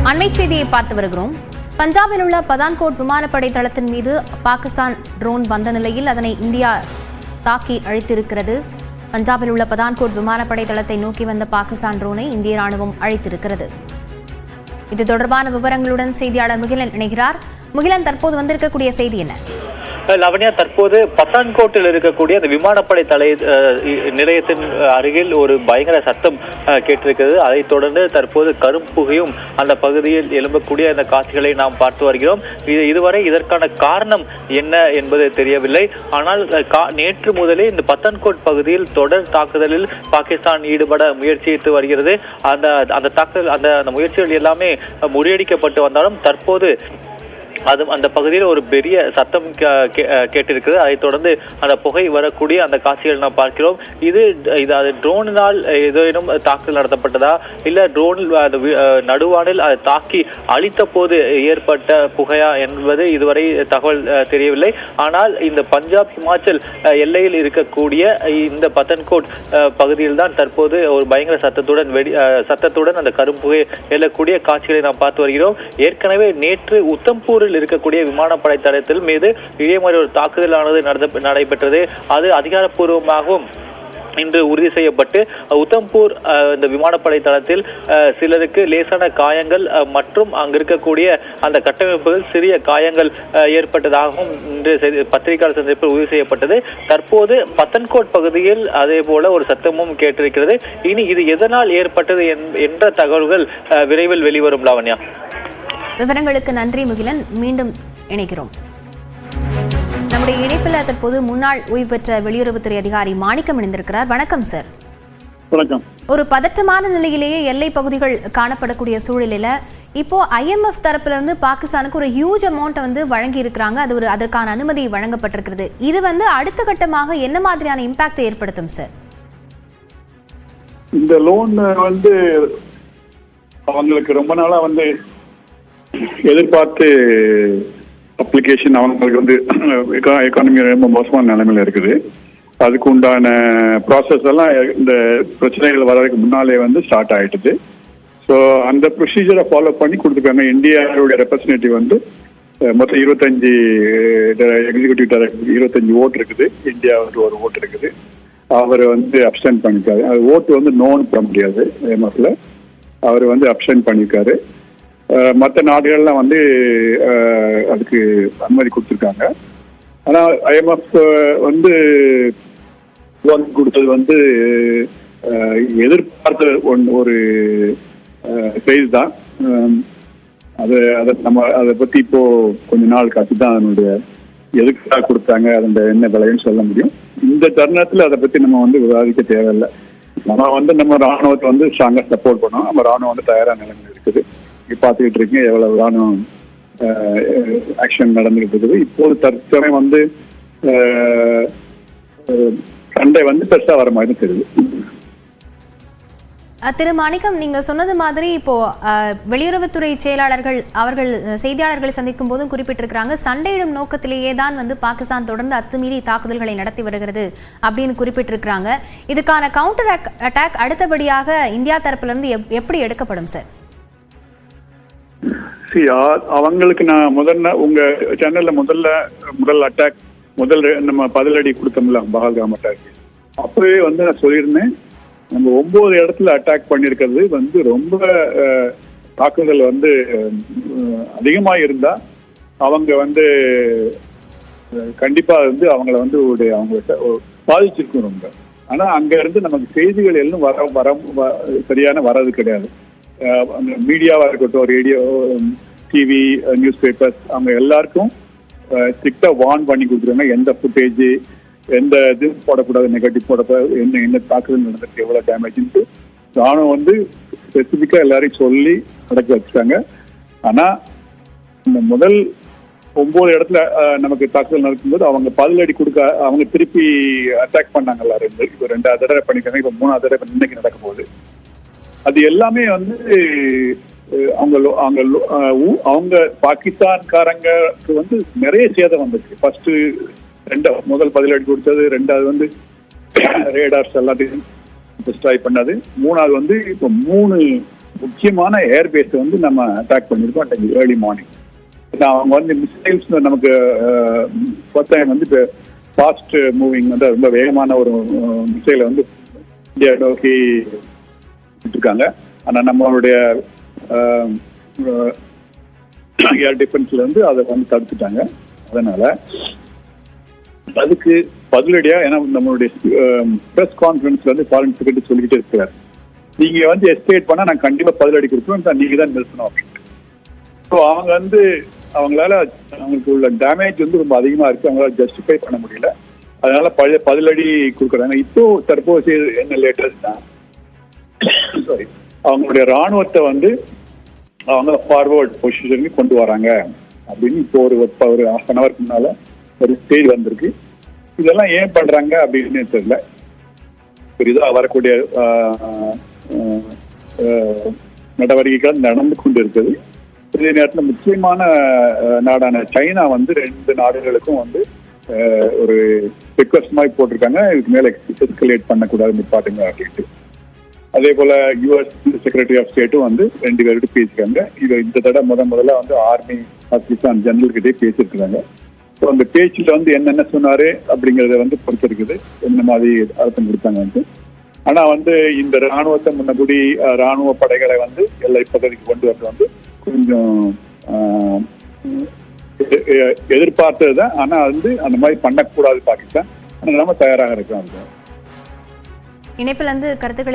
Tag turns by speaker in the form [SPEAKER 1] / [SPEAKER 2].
[SPEAKER 1] அண்மை செய்தியை பார்த்து வருகிறோம். பஞ்சாபில் உள்ள பதான்கோட் விமானப்படை தளத்தின் மீது பாகிஸ்தான் ட்ரோன் வந்த நிலையில் அதனை இந்தியா தாக்கி அழித்திருக்கிறது. பஞ்சாபில் உள்ள பதான்கோட் விமானப்படை தளத்தை நோக்கி வந்த பாகிஸ்தான் ட்ரோனை இந்திய ராணுவம் அழித்திருக்கிறது. இது தொடர்பான விவரங்களுடன் செய்தியாளர் முகிலன் இணைகிறார். முகிலன், தற்போது வந்திருக்கக்கூடிய செய்தி என்ன?
[SPEAKER 2] லவண்யா, தற்போது பத்தான்கோட்டில் இருக்கக்கூடிய அந்த விமானப்படை நிலையத்தின் அருகில் ஒரு பயங்கர சத்தம் கேட்டிருக்கிறது. அதைத் தொடர்ந்து தற்போது கரும்புகையும் அந்த பகுதியில் எழும்பக்கூடிய அந்த காட்சிகளை நாம் பார்த்து வருகிறோம். இதுவரை இதற்கான காரணம் என்ன என்பது தெரியவில்லை. ஆனால் நேற்று முதலே இந்த பத்தான்கோட் பகுதியில் தொடர் தாக்குதலில் பாகிஸ்தான் ஈடுபட முயற்சித்து வருகிறது. அந்த தாக்குதல் அந்த முயற்சிகள் எல்லாமே முறியடிக்கப்பட்டு வந்தாலும் தற்போது அந்த பகுதியில் ஒரு பெரிய சத்தம் கேட்டிருக்கிறது. அதைத் தொடர்ந்து அந்த புகை வரக்கூடிய அந்த காட்சிகள் நாம் பார்க்கிறோம். இது ட்ரோனினால் ஏதேனும் தாக்குதல் நடத்தப்பட்டதா, இல்ல ட்ரோனில் நடுவானில் அதை தாக்கி அழித்த போது ஏற்பட்ட புகையா என்பது இதுவரை தகவல் தெரியவில்லை. ஆனால் இந்த பஞ்சாப் ஹிமாச்சல் எல்லையில் இருக்கக்கூடிய இந்த பத்தன்கோட் பகுதியில் தான் தற்போது ஒரு பயங்கர சத்தத்துடன் அந்த கரும்புகை எழக்கூடிய காட்சிகளை நாம் பார்த்து வருகிறோம். ஏற்கனவே நேற்று உத்தம்பூரில் இருக்கக்கூடிய விமானப்படை தளத்தில் மீது இதே மாதிரி ஒரு தாக்குதலானது நடைபெற்றது. அது அதிகாரப்பூர்வமாகவும் இன்று உறுதி செய்யப்பட்டு உத்தம்பூர் இந்த விமானப்படை தளத்தில் சிலருக்கு லேசான காயங்கள் மற்றும் அங்கு இருக்கக்கூடிய அந்த கட்டமைப்புகள் சிறிய காயங்கள் ஏற்பட்டதாகவும் இன்று பத்திரிகையாளர் சந்திப்பில் உறுதி செய்யப்பட்டது. தற்போது பத்தன்கோட் பகுதியில் அதே போல ஒரு சத்தமும் கேட்டிருக்கிறது. இனி இது எதனால் ஏற்பட்டது என்ற தகவல்கள் விரைவில் வெளிவரும். லாவண்யா,
[SPEAKER 1] விவரங்களுக்கு நன்றி முகிலன். மீண்டும் இணைக்கிறோம். நம்முடைய இணைப்பில் தற்போது முன்னாள் ஓய்வு பெற்ற வெளியுறவுத்துறை அதிகாரி மாணிக்கம் இணைந்திருக்கிறார். வணக்கம் சார்.
[SPEAKER 3] வணக்கம்.
[SPEAKER 1] ஒரு பதற்றமான நிலையிலேயே எல்லை பகுதிகள் காணப்படக்கூடிய சூழலில் இப்போ IMF தரப்புல இருந்து பாகிஸ்தானுக்கு ஒரு ஹியூஜ் அமௌண்ட் வழங்கி இருக்கிறாங்க. அதற்கான அனுமதி வழங்கப்பட்டிருக்கிறது. இது அடுத்த கட்டமாக என்ன மாதிரியான இம்பாக்ட் ஏற்படுத்தும் சார்?
[SPEAKER 3] இந்த லோன் அவங்களுக்கு ரொம்ப நாளா எதிர்பார்த்து அப்ளிகேஷன் அவங்களுக்கு எக்கானமி ரொம்ப மோசமான நிலைமையில இருக்குது. அதுக்கு உண்டான ப்ராசஸ் எல்லாம் இந்த பிரச்சனைகள் வர்றதுக்கு முன்னாலே ஸ்டார்ட் ஆயிட்டுது. ஸோ அந்த ப்ரொசீஜரை ஃபாலோ பண்ணி கொடுத்துருக்காங்க. இந்தியாவுடைய ரெப்ரஸன்டேட்டிவ் மொத்தம் 25 எக்ஸிக்யூட்டிவ் டைரக்டர் 25 ஓட்டு இருக்குது. இந்தியா ஒரு ஓட்டு இருக்குது. அவர் அப்சென்ட் பண்ணிருக்காரு. அது ஓட்டு நோன்னு பண்ண முடியாது. IMFல அவர் அப்சென்ட் பண்ணியிருக்காரு. மற்ற நாடுகள்லாம் அதுக்கு அனுமதி கொடுத்துருக்காங்க. ஆனால் IMF கொடுத்தது எதிர்பார்த்த ஒரு செய்தி தான். அதை பத்தி இப்போ கொஞ்ச நாள் காட்டி தான் அதனுடைய எதுக்காக கொடுத்தாங்க, அதோட என்ன விலைன்னு சொல்ல முடியும். இந்த தருணத்துல அதை பத்தி நம்ம விவாதிக்க தேவையில்லை. நம்ம ராணுவத்தை ஸ்ட்ராங்கா சப்போர்ட் பண்ணோம். நம்ம ராணுவம் தயாரான நிலைமையில் இருக்குது. பார்த்துக்கிட்டு இருக்கீங்க எவ்வளவு ராணுவம் ஆக்ஷன் நடந்துகிட்டு இருக்குது. இப்போது தற்சமயம் சண்டை பெருசா வர மாதிரி தெரியுது.
[SPEAKER 1] திரு மாணிக்கம், நீங்க சொன்னது மாதிரி இப்போ வெளியுறவுத்துறை செயலாளர்கள் அவர்கள் செய்தியாளர்களை சந்திக்கும் போதும் குறிப்பிட்டிருக்கிறாங்க, சண்டையிடும் நோக்கத்திலேயே தான் பாகிஸ்தான் தொடர்ந்து அத்துமீறி தாக்குதல்களை நடத்தி வருகிறது அப்படின்னு குறிப்பிட்டிருக்கிறாங்க. இதுக்கான கவுண்டர் அட்டாக் அடுத்தபடியாக இந்தியா தரப்புல இருந்து எப்படி எடுக்கப்படும் சார்?
[SPEAKER 3] அவங்களுக்கு நான் உங்க சேனல்ல முதல் அட்டாக் நம்ம பதிலடி கொடுத்தோம்ல, பஹல்காம் அட்டாக், அப்பவே நான் சொல்லியிருந்தேன், நம்ம 9 இடத்துல அட்டாக் பண்ணிருக்கிறது ரொம்ப தாக்குதல் அதிகமா இருந்தா அவங்க கண்டிப்பா அவங்கள அவங்கள பாதிச்சிருக்கும் ரொம்ப. ஆனா அங்க இருந்து நமக்கு செய்திகள் எல்லாம் சரியான வர்றது கிடையாது. மீடியாவா இருக்கட்டும், ரேடியோ, டிவி, நியூஸ் பேப்பர்ஸ், அவங்க எல்லாருக்கும் ஸ்ட்ரிக்டா வார்ன் பண்ணி கொடுத்துருவாங்க. எந்த ஃபுட்டேஜ், எந்த இது போடக்கூடாது, நெகட்டிவ் போடக்கூடாது, என்ன தாக்குதல் நடந்திருக்கு, எவ்வளவு டேமேஜ் ராணுவம் ஸ்பெசிபிக்கா எல்லாரையும் சொல்லி நடக்க வச்சுட்டாங்க. ஆனா இந்த முதல் 9 இடத்துல நமக்கு தாக்குதல் நடக்கும்போது அவங்க பதிலடி கொடுக்க அவங்க திருப்பி அட்டாக் பண்ணாங்கல்ல. இப்போ 2வது தடவை பண்ணிருக்காங்க. இப்போ 3வது தடவை இன்னைக்கு நடக்கும் போது அது எல்லாமே அவங்க பாகிஸ்தான்காரங்களுக்கு நிறைய சேதம் வந்துச்சு. ஃபர்ஸ்ட் முதல் பதிலடி கொடுத்தது, 2வது ரேடார்ஸ் எல்லாத்தையும் டிஸ்ட்ராய் பண்ணது, 3வது இப்போ 3 முக்கியமான ஏர்பேஸ் வந்து நம்ம அட்டாக் பண்ணியிருக்கோம் அன்றைக்கு ஏர்லி மார்னிங். அவங்க வந்து மிசைல்ஸ் நமக்கு ஃபர்ஸ்ட் டைம் வந்து இப்போ ஃபாஸ்ட் மூவிங் வந்து ரொம்ப வேகமான ஒரு மிசைலை வந்து இந்தியா நோக்கி விட்டுருக்காங்க. ஆனால் நம்மளுடைய ஏர் டிஃபென்ஸ்ல வந்து அதை வந்து தடுத்துட்டாங்க. அதனால அதுக்கு பதிலடியா, ஏன்னா நம்மளுடைய பிரஸ் கான்ஃபரன்ஸ்ல வந்து ஃபாரின் செக்ரட்டரி சொல்லிக்கிட்டே இருக்கிறார், நீங்க வந்து எஸ்கேட் பண்ணா நான் கண்டிப்பா பதிலடி கொடுப்பேன், நீங்க தான் நிறுத்தணும் அப்படின்னு. ஸோ அவங்க வந்து அவங்களால அவங்களுக்கு உள்ள டேமேஜ் வந்து ரொம்ப அதிகமா இருக்கு, அவங்களால ஜஸ்டிஃபை பண்ண முடியல. அதனால பதிலடி கொடுக்குறாங்க. இப்போ தற்போது என்ன லேட்டஸ்ட் தான் சாரி அவங்களுடைய ராணுவத்தை வந்து அவங்க ஃபார்வர்ட் பொசிஷனுக்கு கொண்டு வராங்க அப்படின்னு இப்போ ஒரு ஹாஃப் அன் ஹவருக்கு முன்னால ஒரு செய்தி வந்திருக்கு. இதெல்லாம் ஏன் பண்றாங்க அப்படின்னு தெரியல. பெரிதா வரக்கூடிய நடவடிக்கைகள் நடந்து கொண்டு இருக்குது. இதே நேரத்தில் முக்கியமான நாடான சைனா வந்து 2 நாடுகளுக்கும் வந்து ஒரு ரிக்வஸ்ட் மாதிரி போட்டிருக்காங்க, இதுக்கு மேல எஸ்கலேட் பண்ணக்கூடாது நிப்பாட்டுங்க அப்படின்ட்டு. அதே போல யுஎஸ் செக்ரட்டரி ஆஃப் ஸ்டேட்டும் வந்து 2 பேர்கிட்ட பேசியிருக்காங்க. இது இந்த தடவை முதல்ல வந்து ஆர்மி ஆஃபீஸர் ஜெனரல் கிட்டே பேசியிருக்காங்க. ஸோ அந்த பேச்சில் வந்து என்னென்ன சொன்னாரு அப்படிங்கிறத வந்து பொறுத்திருக்குது, என்ன மாதிரி அர்த்தம் கொடுத்தாங்க வந்து. ஆனா வந்து இந்த ராணுவத்தை முன்னபடி ராணுவ படைகளை வந்து எல்லை பகுதிக்கு கொண்டு வரது வந்து கொஞ்சம் எதிர்பார்த்ததுதான். ஆனா வந்து அந்த மாதிரி பண்ணக்கூடாது பாகிஸ்தான். ஆனா நம்ம தயாராக இருக்கோம்.
[SPEAKER 1] இணைப்பில் இருந்து கருத்துக்களை